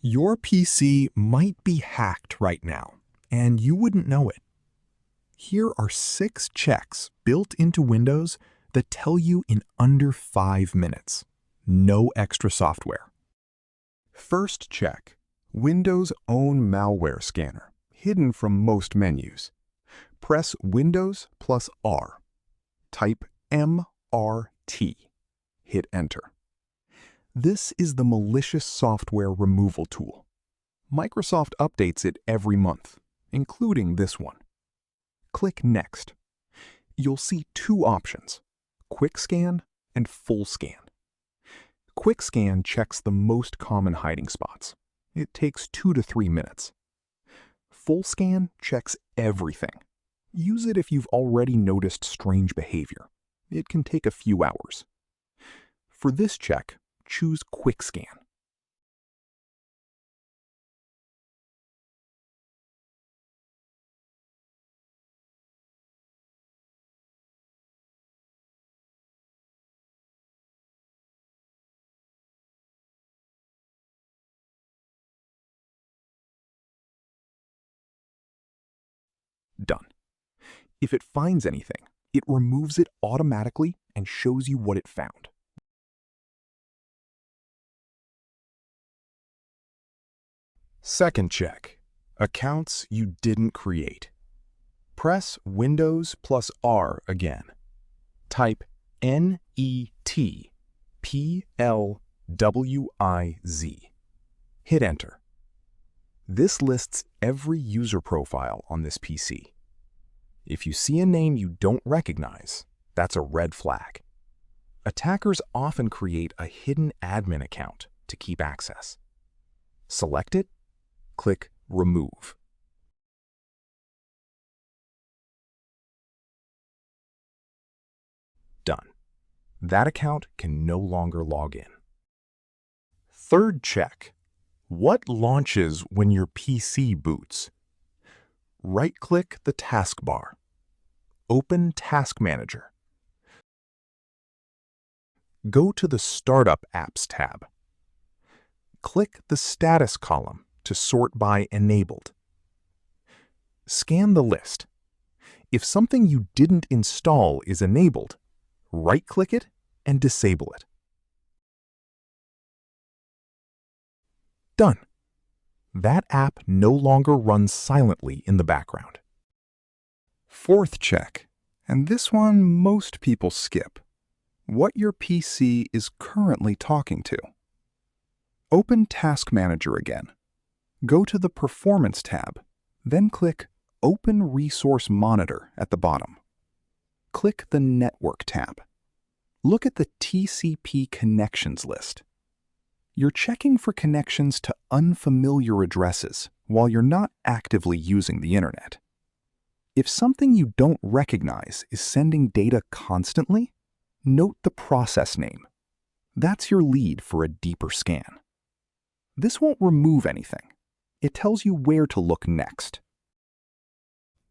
Your PC might be hacked right now, and you wouldn't know it. Here are 6 checks built into Windows that tell you in under 5 minutes. No extra software. First check, Windows' own malware scanner, hidden from most menus. Press Windows plus R. Type MRT. Hit Enter. This is the malicious software removal tool. Microsoft updates it every month, including this one. Click Next. You'll see 2 options, Quick Scan and Full Scan. Quick Scan checks the most common hiding spots. It takes 2 to 3 minutes. Full Scan checks everything. Use it if you've already noticed strange behavior. It can take a few hours. For this check, choose Quick Scan. Done. If it finds anything, it removes it automatically and shows you what it found. Second check, accounts you didn't create. Press Windows plus R again. Type NETPLWIZ. Hit Enter. This lists every user profile on this PC. If you see a name you don't recognize, that's a red flag. Attackers often create a hidden admin account to keep access. Select it, click Remove. Done. That account can no longer log in. Third check. What launches when your PC boots? Right-click the taskbar. Open Task Manager. Go to the Startup Apps tab. Click the Status column to sort by Enabled. Scan the list. If something you didn't install is enabled, right-click it and disable it. Done. That app no longer runs silently in the background. Fourth check, and this one most people skip. What your PC is currently talking to. Open Task Manager again. Go to the Performance tab, then click Open Resource Monitor at the bottom. Click the Network tab. Look at the TCP connections list. You're checking for connections to unfamiliar addresses while you're not actively using the internet. If something you don't recognize is sending data constantly, note the process name. That's your lead for a deeper scan. This won't remove anything. It tells you where to look next.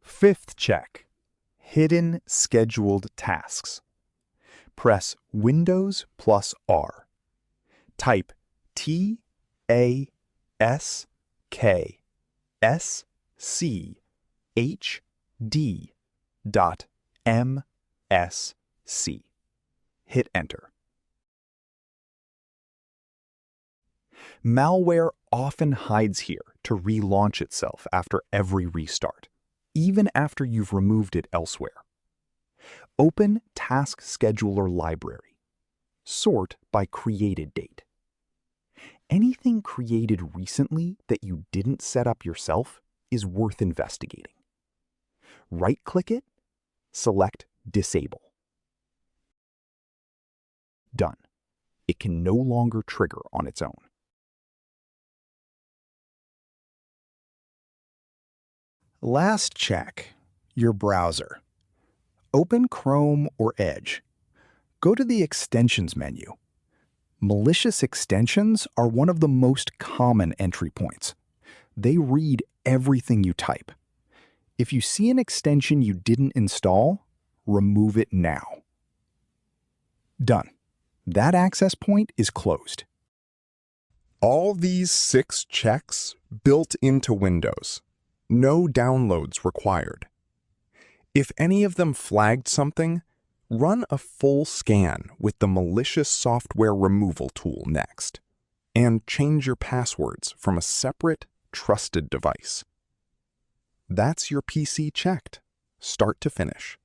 Fifth check, hidden scheduled tasks. Press Windows plus R. Type TASKHD.MSC. Hit Enter. Malware often hides here to relaunch itself after every restart, even after you've removed it elsewhere. Open Task Scheduler Library. Sort by created date. Anything created recently that you didn't set up yourself is worth investigating. Right-click it, select Disable. Done. It can no longer trigger on its own. Last check, your browser. Open Chrome or Edge. Go to the Extensions menu. Malicious extensions are one of the most common entry points. They read everything you type. If you see an extension you didn't install, remove it now. Done. That access point is closed. All these 6 checks built into Windows. No downloads required. If any of them flagged something, run a full scan with the Malicious software removal tool next, and change your passwords from a separate, trusted device. That's your PC checked, start to finish.